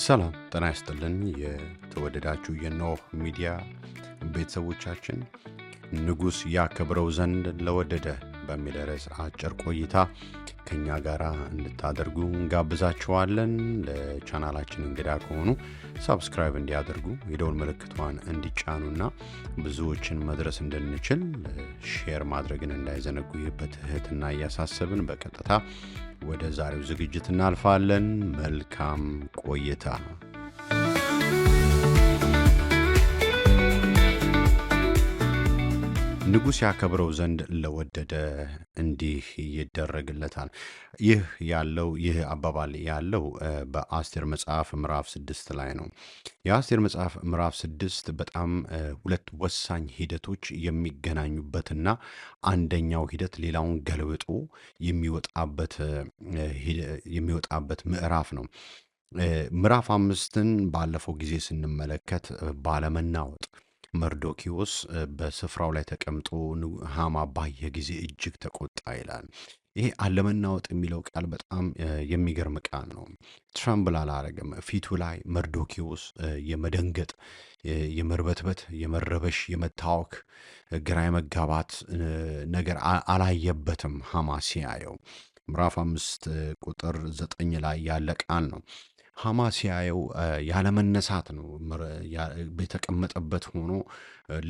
ሰላም ጤና ይስጥልን። የተወደዳችሁ የኖህ ሚዲያ ቤተሰቦቻችን ንጉሥ ያከብረው ዘንድ ለወደደ በሚል ርዕስ አጭር ቆይታ ከኛ ጋር እንድታደርጉ እንጋብዛችኋለን። ለቻናላችን እንግዳ ከሆኑ ሳብስክራይብ እንዲያደርጉ የደውል ምልክቷን እንዲጫኑና ብዙዎችን መድረስ እንድንችል ሼር ማድረግን እንዳይዘነጉ በትህትና እያሳሰብን በቀጥታ ወደ ዛሬው ዝግጅት እናልፋለን። መልካም ቆይታ። ንጉሥ ያከብረው ዘንድ ለወደደ እንዲህ ይደረግለታል። ይህ አባባል ያለው በአስቴር መጽሐፍ ምዕራፍ 6 ላይ ነው። የአስቴር መጽሐፍ ምዕራፍ 6 በጣም ሁለት ወሳኝ ሂደቶች የሚገናኙበትና አንደኛው ሂደት ሌላውን ገልብጦ የሚወጣበት ምዕራፍ ነው። ምዕራፍ 5ን ባለፈው ጊዜ ስንመለከት ባለመናወጥ መርዶኪዎስ በስፍራው ላይ ተቀምጦ ሃማ ባየ ጊዜ እጅግ ተቆጣ ይላል። ይሄ አለመናወጥ የሚለው ቃል በጣም የሚገርም ቃል ነው። ትራምብል አላረገም። ፊቱ ላይ መርዶኪዎስ የመደንገጥ፣ የመርበትበት፣ የመረበሽ፣ የመታወክ፣ ግራ የመጋባት ነገር አላየበትም ሃማ ሲያየው። ምዕራፍ 5 ቁጥር 9 ላይ ያለ ቃል ነው። ሃማ ሲያየው ያለመነሳት ነው። በተቀመጠበት ሆኖ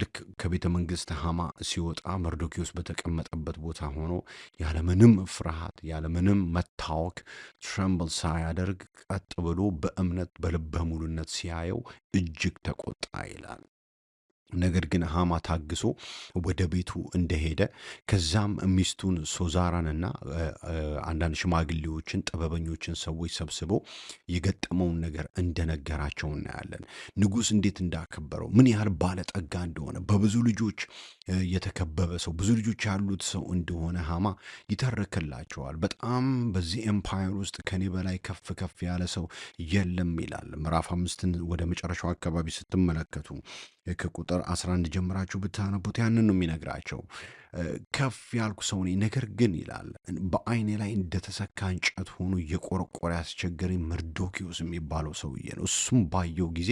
ልክ ከቤተ መንግስት ሃማ ሲወጣ መርዶኪዎስ በተቀመጠበት ቦታ ሆኖ ያለምንም ፍርሃት ያለምንም መታወክ ትረምብል ሳያደርግ ቀጥ ብሎ በእምነት በልበ ሙሉነት ሲያየው እጅግ ተቆጣ ይላል። ነገር ግን ሃማ ታግሶ ወደ ቤቱ እንደሄደ ከዛም ሚስቱን ሶዛራንና አንዳንድ ሽማግሌዎችን ጥበበኞችን ሰዎች ሰብስቦ የገጠመውን ነገር እንደነገራቸው እናያለን። ንጉሥ እንዴት እንዳከበረው፣ ምን ያህል ባለጠጋ እንደሆነ፣ በብዙ ልጆች የተከበበ ሰው፣ ብዙ ልጆች ያሉት ሰው እንደሆነ ሃማ ይተርክላቸዋል። በጣም በዚህ ኤምፓየር ውስጥ ከኔ በላይ ከፍ ከፍ ያለ ሰው የለም ይላል። ምዕራፍ 5ን ወደ መጨረሻው አካባቢ ስትመለከቱ ከቁጥር 11 ጀምራችሁ ብታነቡት ያንን ነው የሚነግራቸው። ከፍ ያልኩ ሰው ነኝ፣ ነገር ግን ይላል በዓይኔ ላይ እንደተሰካ እንጨት ሆኖ እየቆረቆረ ያስቸገረኝ መርዶኪዎስ የሚባለው ሰውዬ ነው። እሱም ባየው ጊዜ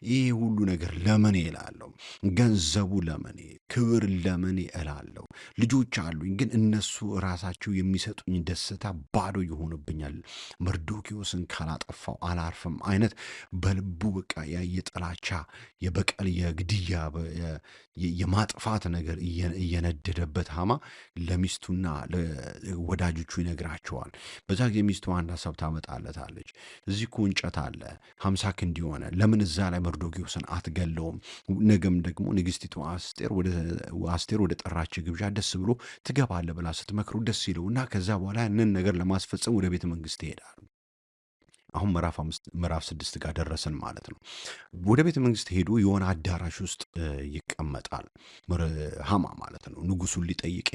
ይህ ሁሉ ነገር ለመኔ እላለሁ፣ ገንዘቡ ለመኔ፣ ክብር ለመኔ እላለሁ። ልጆች አሉኝ፣ ግን እነሱ ራሳቸው የሚሰጡኝ ደስታ ባዶ ይሆንብኛል። መርዶኪዎስን ካላጠፋው አላርፍም አይነት በልቡ በቃ የጥላቻ የበቀል የግድያ የማጥፋት ነገር እየነደደበት ሃማ ለሚስቱና ለወዳጆቹ ይነግራቸዋል። በዛ ጊዜ ሚስቱ አንድ ሀሳብ ታመጣለታለች። እዚህ እኮ እንጨት አለ 50 ክንድ የሆነ፣ ለምን እዛ ላይ መርዶኪዎስን አትገለውም? ነገም ደግሞ ንግስቲቱ አስቴር ወደ ጠራች ግብዣ ደስ ብሎ ትገባለ ብላ ስትመክሩ ደስ ይለው እና ከዛ በኋላ ያንን ነገር ለማስፈጸም ወደ ቤተ መንግስት ይሄዳል። አሁን ምዕራፍ 6 ጋር ደረሰን ማለት ነው። ወደ ቤተ መንግስት ሄዶ የሆነ አዳራሽ ውስጥ ይቀመጣል። ሃማ ማለት ነው። ንጉሱን ሊጠይቅ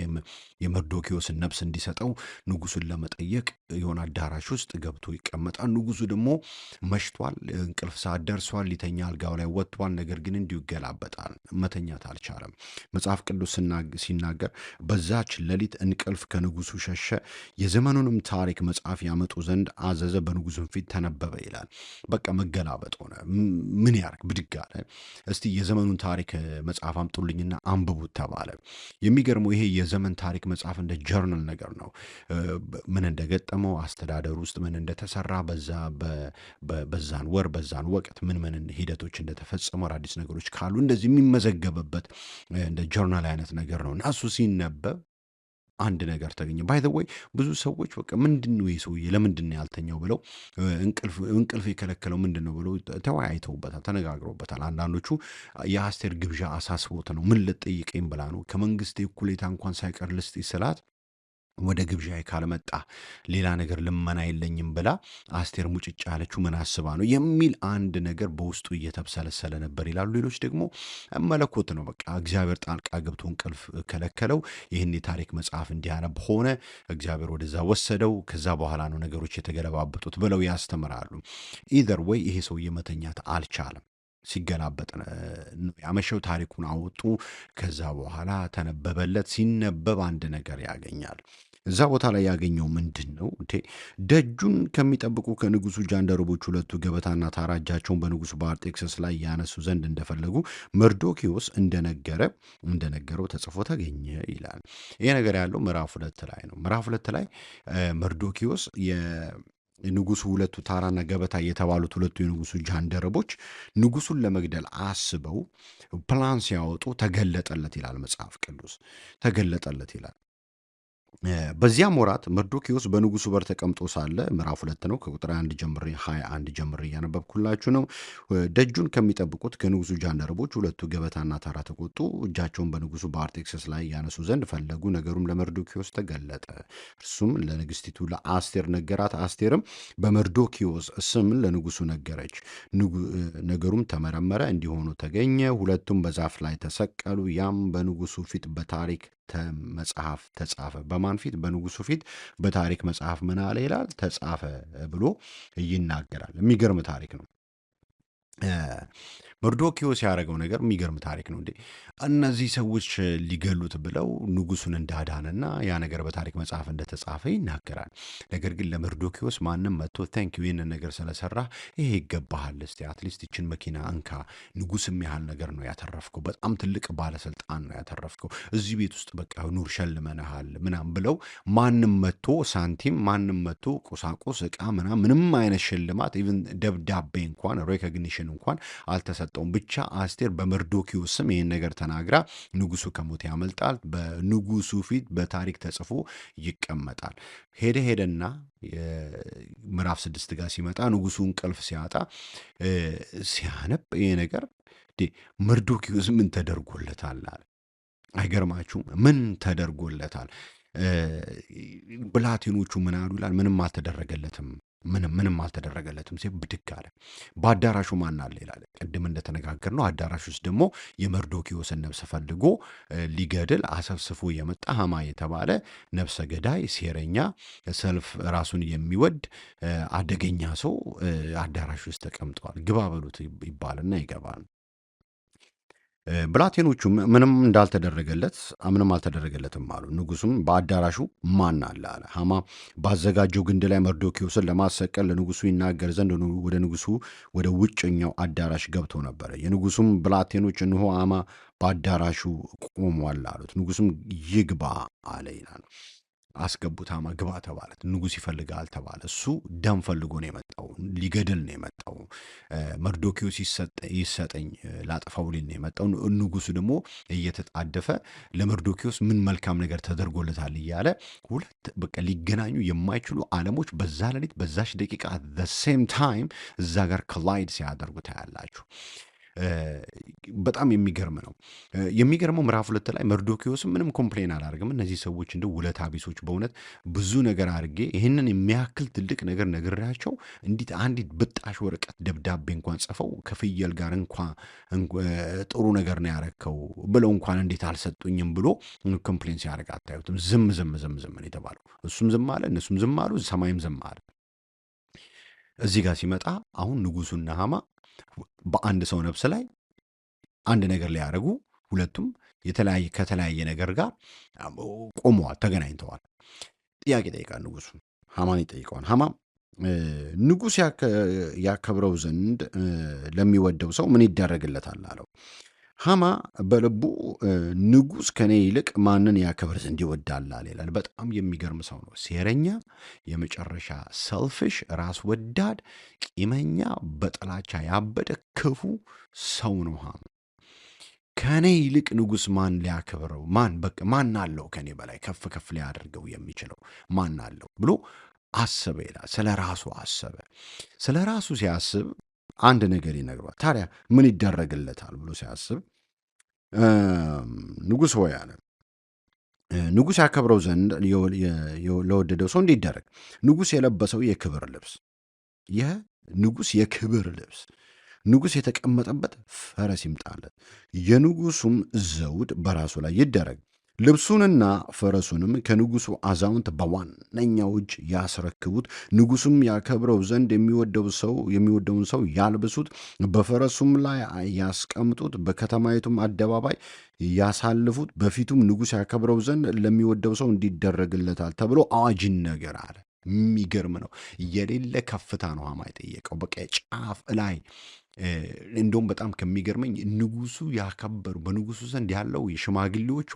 የመርዶኪዎስን ነፍስ እንዲሰጠው ንጉሱን ለመጠየቅ የሆነ አዳራሽ ውስጥ ገብቶ ይቀመጣል። ንጉሱ ደግሞ መሽቷል፣ እንቅልፍ ሰዓት ደርሷል፣ ሊተኛ አልጋው ላይ ወጥቷል። ነገር ግን እንዲሁ ይገላበጣል፣ መተኛት አልቻለም። መጽሐፍ ቅዱስ ሲናገር በዛች ሌሊት እንቅልፍ ከንጉሱ ሸሸ፣ የዘመኑንም ታሪክ መጽሐፍ ያመጡ ዘንድ አዘዘ፣ በንጉሱም ፊት ተነበበ ይላል። በቃ መገላበጥ ሆነ። ምን ያርግ? ብድግ አለ። እስቲ የዘመኑን ታሪክ መጽሐፍ አምጡልኝና አንብቡት ተባለ። የሚገርመው ይሄ የዘመን ታሪክ መጽሐፍ እንደ ጀርናል ነገር ነው። ምን እንደገጠመው፣ አስተዳደር ውስጥ ምን እንደተሰራ፣ በዛን ወር በዛን ወቅት ምን ሂደቶች እንደተፈጸሙ፣ አዳዲስ ነገሮች ካሉ እንደዚህ የሚመዘገብበት እንደ ጀርናል አይነት ነገር ነው እና እሱ ሲነበብ አንድ ነገር ተገኘ። ባይ ዘ ወይ ብዙ ሰዎች በቃ ምንድነው ይሄ ሰውዬ ለምንድን ነው ያልተኛው ብለው እንቅልፍ የከለከለው ምንድን ነው ብለው ተወያይተውበታል፣ ተነጋግረውበታል። አንዳንዶቹ የአስቴር ግብዣ አሳስቦት ነው። ምን ልጠይቀኝ ብላ ነው ከመንግስት እኩሌታ እንኳን ሳይቀር ልስጥ ስላት ወደ ግብዣ ካልመጣ ሌላ ነገር ልመና የለኝም ብላ አስቴር ሙጭጭ ያለችው ምን አስባ ነው የሚል አንድ ነገር በውስጡ እየተብሰለሰለ ነበር ይላሉ። ሌሎች ደግሞ መለኮት ነው፣ በቃ እግዚአብሔር ጣልቃ ገብቶ እንቅልፍ ከለከለው፣ ይህን የታሪክ መጽሐፍ እንዲያነብ ሆነ፣ እግዚአብሔር ወደዛ ወሰደው፣ ከዛ በኋላ ነው ነገሮች የተገለባበጡት ብለው ያስተምራሉ። ኢዘር ወይ ይሄ ሰውዬ መተኛት አልቻለም። ሲገላበጥ ነው ያመሸው። ታሪኩን አወጡ። ከዛ በኋላ ተነበበለት። ሲነበብ አንድ ነገር ያገኛል። እዛ ቦታ ላይ ያገኘው ምንድን ነው? ደጁን ከሚጠብቁ ከንጉሱ ጃንደረቦች ሁለቱ ገበታና ታራ እጃቸውን በንጉሱ በአርጤክስስ ላይ ያነሱ ዘንድ እንደፈለጉ መርዶኪዎስ እንደነገረው ተጽፎ ተገኘ ይላል። ይሄ ነገር ያለው ምዕራፍ 2 ላይ ነው። ምዕራፍ 2 ላይ መርዶኪዎስ ንጉሱ ሁለቱ ታራና ገበታ የተባሉት ሁለቱ የንጉሱ ጃንደረቦች ንጉሱን ለመግደል አስበው ፕላን ሲያወጡ ተገለጠለት ይላል መጽሐፍ ቅዱስ። ተገለጠለት ይላል። በዚያም ወራት መርዶኪዎስ በንጉሱ በር ተቀምጦ ሳለ ምዕራፍ 2 ነው። ከቁጥር 21 ጀምሬ እያነበብኩላችሁ ነው። ደጁን ከሚጠብቁት ከንጉሱ ጃንደረቦች ሁለቱ ገበታና ታራ ተቆጡ፣ እጃቸውን በንጉሱ በአርጤክስስ ላይ ያነሱ ዘንድ ፈለጉ። ነገሩም ለመርዶኪዎስ ተገለጠ። እርሱም ለንግስቲቱ ለአስቴር ነገራት። አስቴርም በመርዶኪዎስ ስም ለንጉሱ ነገረች። ነገሩም ተመረመረ፣ እንዲሆኑ ተገኘ። ሁለቱም በዛፍ ላይ ተሰቀሉ። ያም በንጉሱ ፊት በታሪክ መጽሐፍ ተጻፈ። በማን ፊት? በንጉሱ ፊት በታሪክ መጽሐፍ ምን አለ ይላል? ተጻፈ ብሎ ይናገራል። የሚገርም ታሪክ ነው። መርዶኪዎስ ያደረገው ነገር የሚገርም ታሪክ ነው። እነዚህ ሰዎች ሊገሉት ብለው ንጉሱን እንዳዳነና ያ ነገር በታሪክ መጽሐፍ እንደተጻፈ ይናገራል። ነገር ግን ለመርዶኪዎስ ማንም መጥቶ ታንኪዩ ይህንን ነገር ስለሰራ ይሄ ይገባሃል፣ እስቲ አትሊስት ይችን መኪና እንካ፣ ንጉስም ያህል ነገር ነው ያተረፍከው፣ በጣም ትልቅ ባለስልጣን ነው ያተረፍከው፣ እዚህ ቤት ውስጥ በቃ ኑር ሸልመንሃል ምናም ብለው ማንም መጥቶ ሳንቲም፣ ማንም መጥቶ ቁሳቁስ፣ እቃ ምንም አይነት ሽልማት ኢቭን ደብዳቤ እንኳን ሬኮግኒሽን እንኳን አልተሰጠውም። ብቻ አስቴር በመርዶኪዎስ ስም ይህን ነገር ተናግራ ንጉሱ ከሞት ያመልጣል። በንጉሱ ፊት በታሪክ ተጽፎ ይቀመጣል። ሄደና ምዕራፍ 6 ጋር ሲመጣ ንጉሱ እንቅልፍ ሲያጣ ሲያነብ ይሄ ነገር መርዶኪዎስ ምን ተደርጎለታል አለ። አይገርማችሁም? ምን ተደርጎለታል? ብላቴኖቹ ምን አሉ ይላል? ምንም አልተደረገለትም። ምንም አልተደረገለትም ሲል ብድግ አለ። በአዳራሹ ማን አለ ይላል? ቅድም እንደተነጋገር ነው። አዳራሽ ውስጥ ደግሞ የመርዶኪዎስን ነፍስ ፈልጎ ሊገድል አሰብስፎ የመጣ ሐማ የተባለ ነፍሰ ገዳይ፣ ሴረኛ፣ ሰልፍ ራሱን የሚወድ አደገኛ ሰው አዳራሽ ውስጥ ተቀምጠዋል። ግባ በሉት ይባልና ይገባል። ብላቴኖቹ ምንም አልተደረገለትም አሉ። ንጉሱም በአዳራሹ ማን አለ አለ። ሐማ ባዘጋጀው ግንድ ላይ መርዶኪዎስን ለማሰቀል ለንጉሱ ይናገር ዘንድ ወደ ንጉሱ ወደ ውጭኛው አዳራሽ ገብቶ ነበረ። የንጉሱም ብላቴኖች እንሆ ሐማ በአዳራሹ ቆሟል አሉት። ንጉሱም ይግባ አለ ይላል። አስገቡት። ሐማ ግባ ተባለ። ንጉሥ ይፈልጋል ተባለ። እሱ ደም ፈልጎ ነው የመጣው፣ ሊገድል ነው የመጣው። መርዶኪዎስ ይሰጠኝ ላጥፋው ሊል ነው የመጣው። ንጉሱ ደግሞ እየተጣደፈ ለመርዶኪዎስ ምን መልካም ነገር ተደርጎለታል እያለ ሁለት በቃ ሊገናኙ የማይችሉ ዓለሞች በዛ ሌሊት በዛች ደቂቃ the same time እዛ ጋር ኮላይድ ሲያደርጉ ታያላችሁ። በጣም የሚገርም ነው። የሚገርመው ምዕራፍ 2 ላይ መርዶኪዎስ ምንም ኮምፕሌን አላደርግም። እነዚህ ሰዎች እንደ ውለታ ቢሶች፣ በእውነት ብዙ ነገር አድርጌ ይህንን የሚያክል ትልቅ ነገር ነግሬያቸው እንዲት አንዲት ብጣሽ ወረቀት ደብዳቤ እንኳን ጽፈው ከፍየል ጋር እንኳን ጥሩ ነገር ነው ያረከው ብለው እንኳን እንዴት አልሰጡኝም ብሎ ኮምፕሌን ሲያደርግ አታዩትም? ዝም ነው የተባለው። እሱም ዝም አለ፣ እነሱም ዝም አሉ፣ ሰማይም ዝም አለ። እዚህ ጋር ሲመጣ አሁን ንጉሱና ሐማ በአንድ ሰው ነፍስ ላይ አንድ ነገር ሊያደርጉ ሁለቱም ከተለያየ ነገር ጋር ቆመዋል፣ ተገናኝተዋል። ጥያቄ ጠይቃል ንጉሱ፣ ሐማን ይጠይቀዋል። ሐማ ንጉሥ ያከብረው ዘንድ ለሚወደው ሰው ምን ይደረግለታል አለው። ሐማ በልቡ ንጉሥ ከኔ ይልቅ ማንን ያከብር ዘንድ ይወዳል ይላል። በጣም የሚገርም ሰው ነው። ሴረኛ፣ የመጨረሻ ሰልፍሽ፣ ራስ ወዳድ፣ ቂመኛ፣ በጥላቻ ያበደ ክፉ ሰው ነው ሐማ። ከኔ ይልቅ ንጉሥ ማን ሊያከብረው ማን አለው ከኔ በላይ ከፍ ሊያደርገው የሚችለው ማን አለው ብሎ አሰበ ይላል። ስለ ራሱ አሰበ። ስለ ራሱ ሲያስብ አንድ ነገር ይነግሯል። ታዲያ ምን ይደረግለታል ብሎ ሲያስብ ንጉሥ ሆይ አለ፣ ንጉሥ ያከብረው ዘንድ ለወደደው ሰው እንዲደረግ ንጉሥ የለበሰው የክብር ልብስ፣ የንጉሥ የክብር ልብስ፣ ንጉሥ የተቀመጠበት ፈረስ ይምጣለት፣ የንጉሱም ዘውድ በራሱ ላይ ይደረግ፣ ልብሱንና ፈረሱንም ከንጉሡ አዛውንት በዋነኛው እጅ ያስረክቡት። ንጉሡም ያከብረው ዘንድ የሚወደውን ሰው ያልብሱት፣ በፈረሱም ላይ ያስቀምጡት፣ በከተማይቱም አደባባይ ያሳልፉት። በፊቱም ንጉሥ ያከብረው ዘንድ ለሚወደው ሰው እንዲደረግለታል ተብሎ አዋጅ ይነገር አለ። የሚገርም ነው። የሌለ ከፍታ ነው ሐማ የጠየቀው። በቃ ጫፍ ላይ እንደውም በጣም ከሚገርመኝ ንጉሱ ያከበሩ በንጉሱ ዘንድ ያለው የሽማግሌዎች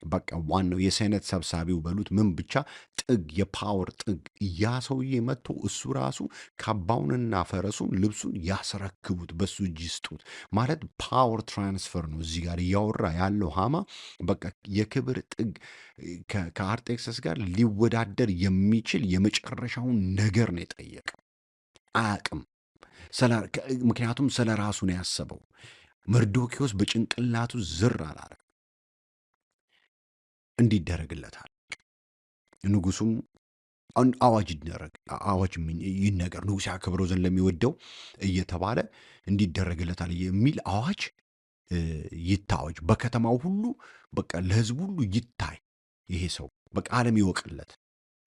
በቃ ዋናው የሴኔት ሰብሳቢው በሉት ምን ብቻ ጥግ የፓወር ጥግ ያ ሰውዬ መጥቶ እሱ ራሱ ካባውንና ፈረሱን ልብሱን ያስረክቡት በሱ እጅ ይስጡት ማለት ፓወር ትራንስፈር ነው እዚህ ጋር እያወራ ያለው ሐማ። በቃ የክብር ጥግ ከአርጤክስስ ጋር ሊወዳደር የሚችል የመጨረሻውን ነገር ነው የጠየቀው። አያቅም ምክንያቱም ስለ ራሱ ነው ያሰበው። መርዶኪዎስ በጭንቅላቱ ዝር አላለ፣ እንዲደረግለታል። ንጉሱም አዋጅ ይነገር ንጉሥ ያከብረው ዘንድ ለሚወደው እየተባለ እንዲደረግለታል የሚል አዋጅ ይታወጅ። በከተማው ሁሉ በቃ ለሕዝቡ ሁሉ ይታይ። ይሄ ሰው በቃ ዓለም ይወቅለት።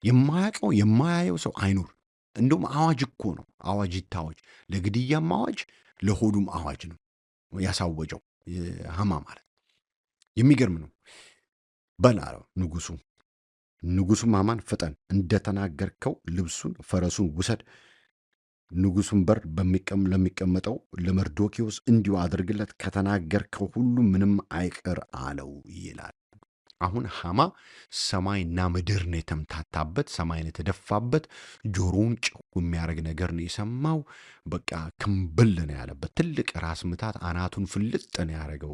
የማያውቀው የማያየው ሰው አይኑር። እንደውም አዋጅ እኮ ነው። አዋጅ ይታወጅ። ለግድያም አዋጅ፣ ለሆዱም አዋጅ ነው ያሳወጀው ሐማ ማለት። የሚገርም ነው። በል አለው ንጉሡም ሐማን ፍጠን፣ እንደተናገርከው ልብሱን ፈረሱን ውሰድ፣ ንጉሡም በር ለሚቀመጠው ለመርዶኪዎስ እንዲሁ አድርግለት፣ ከተናገርከው ሁሉ ምንም አይቅር አለው ይላል። አሁን ሐማ ሰማይና ምድር ነው የተምታታበት፣ ሰማይን የተደፋበት፣ ጆሮውን ጭው የሚያደርግ ነገር ነው የሰማው። በቃ ክምብል ነው ያለበት። ትልቅ ራስ ምታት አናቱን ፍልጥ ነው ያደረገው።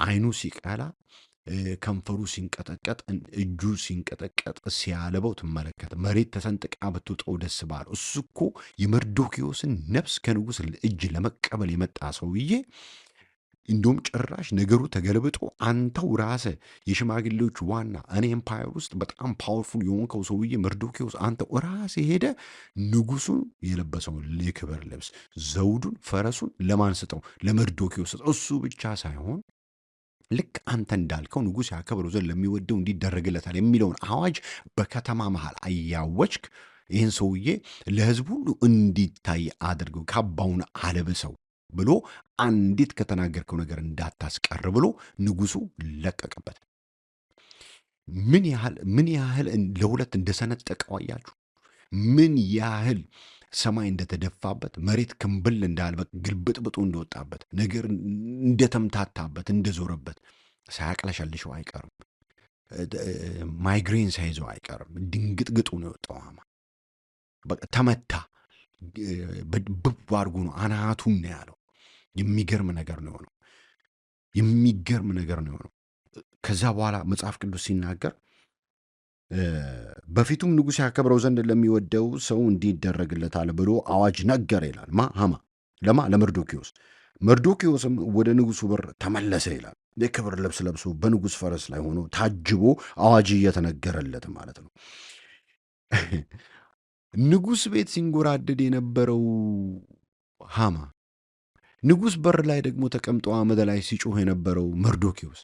አይኑ ሲቀላ፣ ከንፈሩ ሲንቀጠቀጥ፣ እጁ ሲንቀጠቀጥ ሲያለበው ትመለከት። መሬት ተሰንጥቃ ብትውጠው ደስ ባለው። እሱ እኮ የመርዶኪዎስን ነፍስ ከንጉሥ እጅ ለመቀበል የመጣ ሰውዬ እንዲሁም ጭራሽ ነገሩ ተገልብጦ አንተው ራሰ የሽማግሌዎች ዋና እኔ ኤምፓየር ውስጥ በጣም ፓወርፉል የሆንከው ሰውዬ መርዶኪዎስ አንተው ራሴ ሄደ ንጉሱን የለበሰውን የክብር ልብስ ዘውዱን ፈረሱን ለማን ስጠው? ለመርዶኪዎስ ስጠው። እሱ ብቻ ሳይሆን ልክ አንተ እንዳልከው ንጉሥ ያከብረው ዘንድ ለሚወደው እንዲደረግለታል የሚለውን አዋጅ በከተማ መሃል አያወጅክ። ይህን ሰውዬ ለሕዝብ ሁሉ እንዲታይ አድርገው ካባውን አለብሰው ብሎ አንዲት ከተናገርከው ነገር እንዳታስቀር ብሎ ንጉሱ ለቀቀበት። ምን ያህል ለሁለት እንደሰነጠቀው አያችሁ? ምን ያህል ሰማይ እንደተደፋበት፣ መሬት ክምብል እንዳለ ግልብጥብጡ እንደወጣበት፣ ነገር እንደተምታታበት፣ እንደዞረበት ሳያቅለሸልሸው አይቀርም። ማይግሬን ሳይዘው አይቀርም። ድንግጥግጡ ነው የወጣው ሐማ። በቃ ተመታ። ብብ አድርጎ ነው አናቱን ነው ያለው። የሚገርም ነገር ነው የሆነው። የሚገርም ነገር ነው የሆነው። ከዛ በኋላ መጽሐፍ ቅዱስ ሲናገር በፊቱም ንጉሥ ያከብረው ዘንድ ለሚወደው ሰው እንዲደረግለታል ብሎ አዋጅ ነገረ ይላል። ሐማ ለማ ለመርዶኪዎስ። መርዶኪዎስም ወደ ንጉሡ በር ተመለሰ ይላል። የክብር ልብስ ለብሶ በንጉሥ ፈረስ ላይ ሆኖ ታጅቦ አዋጅ እየተነገረለት ማለት ነው። ንጉሥ ቤት ሲንጎራደድ የነበረው ሐማ፣ ንጉሥ በር ላይ ደግሞ ተቀምጦ አመድ ላይ ሲጮህ የነበረው መርዶኪዎስ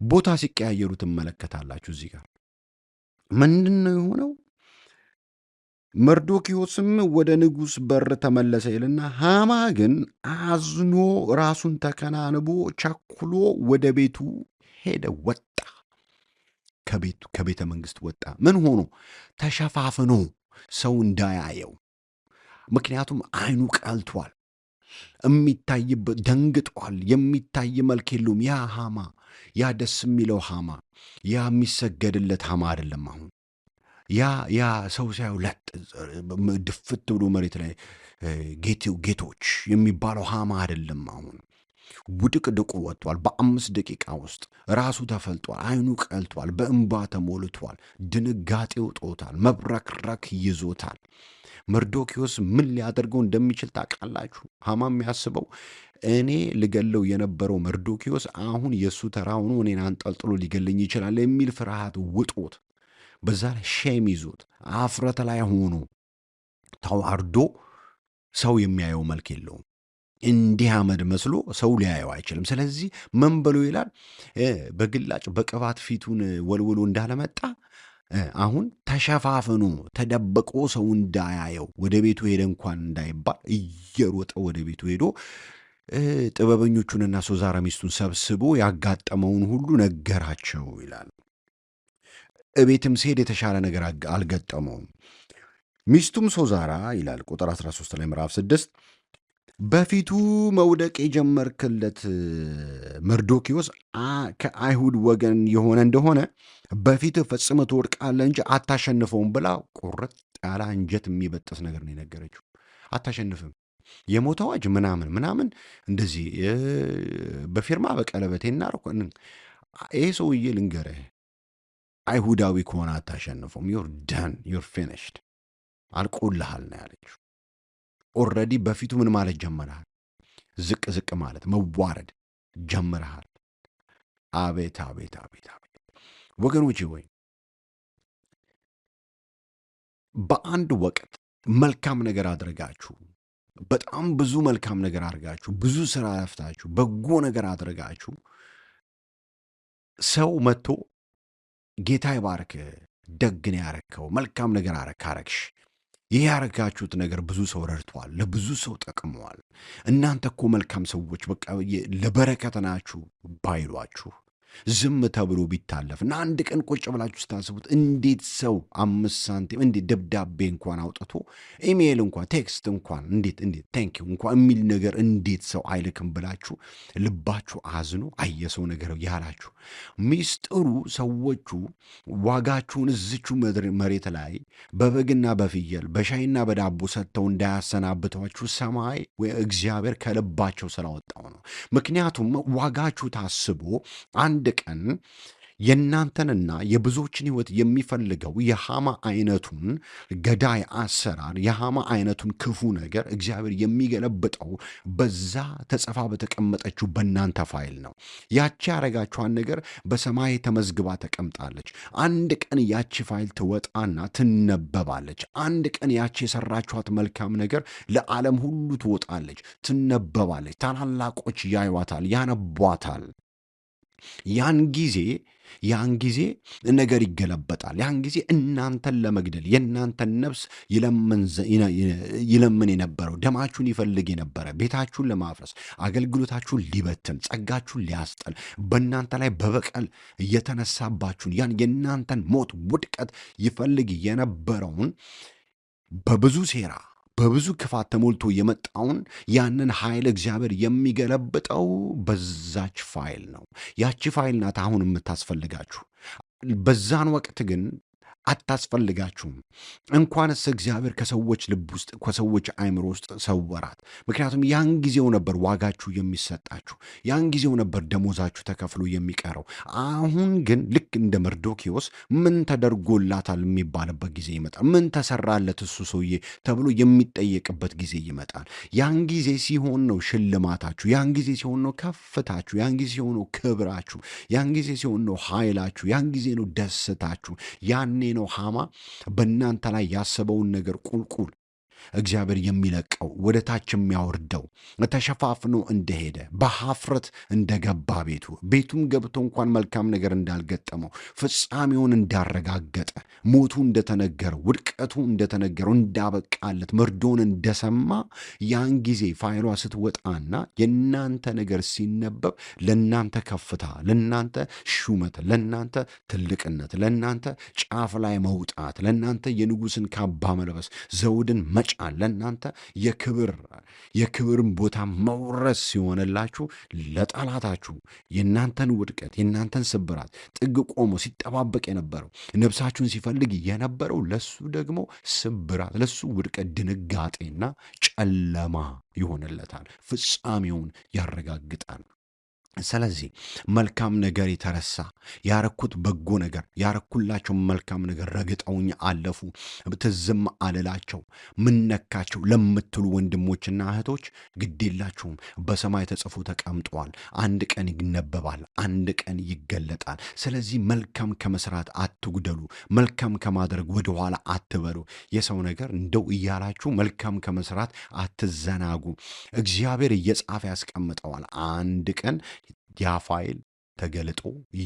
ቦታ ሲቀያየሩ ትመለከታላችሁ። እዚህ ጋር ምንድን ነው የሆነው? መርዶኪዎስም ወደ ንጉሥ በር ተመለሰ ይልና ሐማ ግን አዝኖ ራሱን ተከናንቦ ቸኩሎ ወደ ቤቱ ሄደ፣ ወጣ። ከቤተ መንግሥት ወጣ። ምን ሆኖ? ተሸፋፍኖ ሰው እንዳያየው። ምክንያቱም አይኑ ቀልቷል። የሚታይበት ደንግጧል። የሚታይ መልክ የለውም። ያ ሐማ፣ ያ ደስ የሚለው ሐማ፣ ያ የሚሰገድለት ሐማ አይደለም። አሁን ያ ሰው ሳይው ለጥ ድፍት ብሎ መሬት ላይ ጌቶች የሚባለው ሐማ አይደለም። አሁን ውድቅድቁ ወጥቷል። በ5 ደቂቃ ውስጥ ራሱ ተፈልጧል። አይኑ ቀልቷል። በእንባ ተሞልቷል። ድንጋጤው ጦታል። መብረክረክ ይዞታል። መርዶኪዎስ ምን ሊያደርገው እንደሚችል ታውቃላችሁ? ሐማ የሚያስበው እኔ ልገለው የነበረው መርዶኪዎስ አሁን የእሱ ተራ ሆኖ እኔን አንጠልጥሎ ሊገለኝ ይችላል የሚል ፍርሃት ውጦት፣ በዛ ላይ ሼም ይዞት አፍረት ላይ ሆኖ ተዋርዶ፣ ሰው የሚያየው መልክ የለውም። እንዲህ አመድ መስሎ ሰው ሊያየው አይችልም። ስለዚህ ምን ብሎ ይላል? በግላጭ በቅባት ፊቱን ወልውሎ እንዳለመጣ አሁን ተሸፋፍኖ ተደብቆ ሰው እንዳያየው ወደ ቤቱ ሄደ እንኳን እንዳይባል እየሮጠ ወደ ቤቱ ሄዶ ጥበበኞቹንና ሶዛራ ሚስቱን ሰብስቦ ያጋጠመውን ሁሉ ነገራቸው ይላል። እቤትም ሲሄድ የተሻለ ነገር አልገጠመውም። ሚስቱም ሶዛራ ይላል ቁጥር 13 ላይ ምዕራፍ 6 በፊቱ መውደቅ የጀመርክለት መርዶኪዎስ ከአይሁድ ወገን የሆነ እንደሆነ በፊት ፈጽመ ትወድቃለህ እንጂ አታሸንፈውም ብላ ቁርጥ ያለ አንጀት የሚበጥስ ነገር ነው የነገረችው። አታሸንፍም፣ የሞት አዋጅ ምናምን ምናምን እንደዚህ በፊርማ በቀለበቴ እናርኩ። ይሄ ሰውዬ ልንገርህ፣ አይሁዳዊ ከሆነ አታሸንፈውም። ዩር ዳን ዩር ፊኒሽድ፣ አልቆልሃል ነው ያለችው። ኦልሬዲ በፊቱ ምን ማለት ጀመረሃል? ዝቅ ዝቅ ማለት መዋረድ ጀመረሃል። አቤት አቤት አቤት አቤት! ወገኖቼ ወይ በአንድ ወቅት መልካም ነገር አድርጋችሁ በጣም ብዙ መልካም ነገር አድርጋችሁ ብዙ ስራ ለፍታችሁ በጎ ነገር አድርጋችሁ ሰው መጥቶ ጌታ ይባርክ፣ ደግን ያረከው መልካም ነገር አረግሽ፣ ይህ ያረጋችሁት ነገር ብዙ ሰው ረድቷል፣ ለብዙ ሰው ጠቅመዋል፣ እናንተ እኮ መልካም ሰዎች በቃ ለበረከት ናችሁ ባይሏችሁ ዝም ተብሎ ቢታለፍ እና አንድ ቀን ቁጭ ብላችሁ ስታስቡት እንዴት ሰው 5 ሳንቲም እንዴት ደብዳቤ እንኳን አውጥቶ ኢሜይል እንኳን ቴክስት እንኳን እንዴት ታንኪዩ እንኳን የሚል ነገር እንዴት ሰው አይልክም ብላችሁ ልባችሁ አዝኖ አየሰው ነገር ያላችሁ ሚስጥሩ ሰዎቹ ዋጋችሁን እዝቹ መሬት ላይ በበግና በፍየል በሻይና በዳቦ ሰጥተው እንዳያሰናብቷችሁ ሰማይ ወይ እግዚአብሔር ከልባቸው ስላወጣው ነው። ምክንያቱም ዋጋችሁ ታስቦ አንድ ቀን የእናንተንና የብዙዎችን ሕይወት የሚፈልገው የሃማ አይነቱን ገዳይ አሰራር የሃማ አይነቱን ክፉ ነገር እግዚአብሔር የሚገለብጠው በዛ ተጽፋ በተቀመጠችው በእናንተ ፋይል ነው። ያቺ ያረጋችኋን ነገር በሰማይ ተመዝግባ ተቀምጣለች። አንድ ቀን ያቺ ፋይል ትወጣና ትነበባለች። አንድ ቀን ያቺ የሰራችኋት መልካም ነገር ለዓለም ሁሉ ትወጣለች፣ ትነበባለች። ታላላቆች ያዩዋታል፣ ያነቧታል። ያን ጊዜ ነገር ይገለበጣል። ያን ጊዜ እናንተን ለመግደል የእናንተን ነፍስ ይለምን የነበረው ደማችሁን ይፈልግ የነበረ ቤታችሁን ለማፍረስ አገልግሎታችሁን ሊበትን ጸጋችሁን ሊያስጠል በእናንተ ላይ በበቀል እየተነሳባችሁን ያን የእናንተን ሞት ውድቀት ይፈልግ የነበረውን በብዙ ሴራ በብዙ ክፋት ተሞልቶ የመጣውን ያንን ኃይል እግዚአብሔር የሚገለብጠው በዛች ፋይል ነው። ያቺ ፋይል ናት አሁን የምታስፈልጋችሁ። በዛን ወቅት ግን አታስፈልጋችሁም። እንኳንስ እግዚአብሔር ከሰዎች ልብ ውስጥ ከሰዎች አእምሮ ውስጥ ሰወራት። ምክንያቱም ያን ጊዜው ነበር ዋጋችሁ የሚሰጣችሁ፣ ያን ጊዜው ነበር ደሞዛችሁ ተከፍሎ የሚቀረው። አሁን ግን ልክ እንደ መርዶኪዎስ ምን ተደርጎላታል የሚባልበት ጊዜ ይመጣል። ምን ተሰራለት እሱ ሰውዬ ተብሎ የሚጠየቅበት ጊዜ ይመጣል። ያን ጊዜ ሲሆን ነው ሽልማታችሁ፣ ያን ጊዜ ሲሆን ነው ከፍታችሁ፣ ያን ጊዜ ሲሆን ነው ክብራችሁ፣ ያን ጊዜ ሲሆን ነው ኃይላችሁ፣ ያን ጊዜ ነው ደስታችሁ። ያኔ ነው ሃማ በእናንተ ላይ ያሰበውን ነገር ቁልቁል እግዚአብሔር የሚለቀው ወደ ታች የሚያወርደው ተሸፋፍኖ እንደሄደ በሐፍረት እንደገባ ቤቱም ገብቶ እንኳን መልካም ነገር እንዳልገጠመው ፍጻሜውን እንዳረጋገጠ ሞቱ እንደተነገረው ውድቀቱ እንደተነገረው እንዳበቃለት መርዶን እንደሰማ ያን ጊዜ ፋይሏ ስትወጣና የእናንተ ነገር ሲነበብ ለእናንተ ከፍታ፣ ለእናንተ ሹመት፣ ለእናንተ ትልቅነት፣ ለእናንተ ጫፍ ላይ መውጣት፣ ለእናንተ የንጉሥን ካባ መልበስ፣ ዘውድን መጫ ለእናንተ የክብርን ቦታ መውረስ ሲሆንላችሁ ለጠላታችሁ የእናንተን ውድቀት የእናንተን ስብራት ጥግ ቆሞ ሲጠባበቅ የነበረው ነፍሳችሁን ሲፈልግ የነበረው ለሱ ደግሞ ስብራት፣ ለሱ ውድቀት ድንጋጤና ጨለማ ይሆንለታል። ፍጻሜውን ያረጋግጣል። ስለዚህ መልካም ነገር የተረሳ ያረኩት በጎ ነገር ያረኩላቸው መልካም ነገር ረግጠውኝ አለፉ፣ ትዝም አልላቸው፣ ምነካቸው ለምትሉ ወንድሞችና እህቶች ግዴላችሁም። በሰማይ ተጽፎ ተቀምጧል። አንድ ቀን ይነበባል፣ አንድ ቀን ይገለጣል። ስለዚህ መልካም ከመስራት አትጉደሉ፣ መልካም ከማድረግ ወደኋላ አትበሉ። የሰው ነገር እንደው እያላችሁ መልካም ከመስራት አትዘናጉ። እግዚአብሔር እየጻፈ ያስቀምጠዋል። አንድ ቀን ያ ፋይል ተገልጦ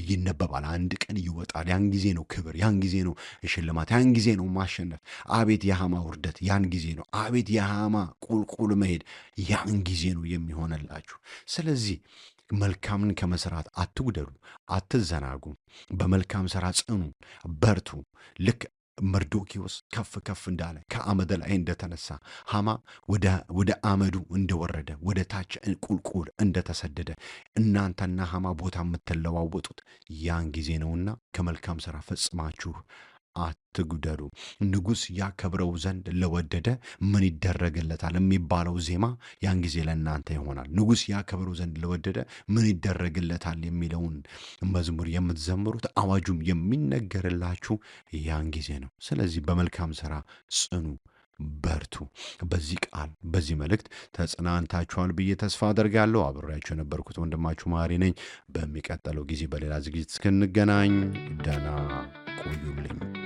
ይነበባል። አንድ ቀን ይወጣል። ያን ጊዜ ነው ክብር፣ ያን ጊዜ ነው ሽልማት፣ ያን ጊዜ ነው ማሸነፍ። አቤት የሃማ ውርደት! ያን ጊዜ ነው። አቤት የሃማ ቁልቁል መሄድ! ያን ጊዜ ነው የሚሆንላችሁ። ስለዚህ መልካምን ከመስራት አትጉደሉ፣ አትዘናጉ። በመልካም ሥራ ጽኑ፣ በርቱ። ልክ መርዶኪዎስ ከፍ ከፍ እንዳለ ከአመድ ላይ እንደተነሳ ሃማ ወደ አመዱ እንደወረደ ወደ ታች ቁልቁል እንደተሰደደ እናንተና ሃማ ቦታ የምትለዋወጡት ያን ጊዜ ነውና ከመልካም ሥራ ፈጽማችሁ አትጉደሉ። ንጉሥ ያከብረው ዘንድ ለወደደ ምን ይደረግለታል የሚባለው ዜማ ያን ጊዜ ለእናንተ ይሆናል። ንጉሥ ያከብረው ዘንድ ለወደደ ምን ይደረግለታል የሚለውን መዝሙር የምትዘምሩት አዋጁም የሚነገርላችሁ ያን ጊዜ ነው። ስለዚህ በመልካም ሥራ ጽኑ፣ በርቱ። በዚህ ቃል በዚህ መልእክት ተጽናንታችኋል ብዬ ተስፋ አደርጋለሁ። አብሬያችሁ የነበርኩት ወንድማችሁ መሐሪ ነኝ። በሚቀጥለው ጊዜ በሌላ ዝግጅት እስክንገናኝ ደህና ቆዩልኝ።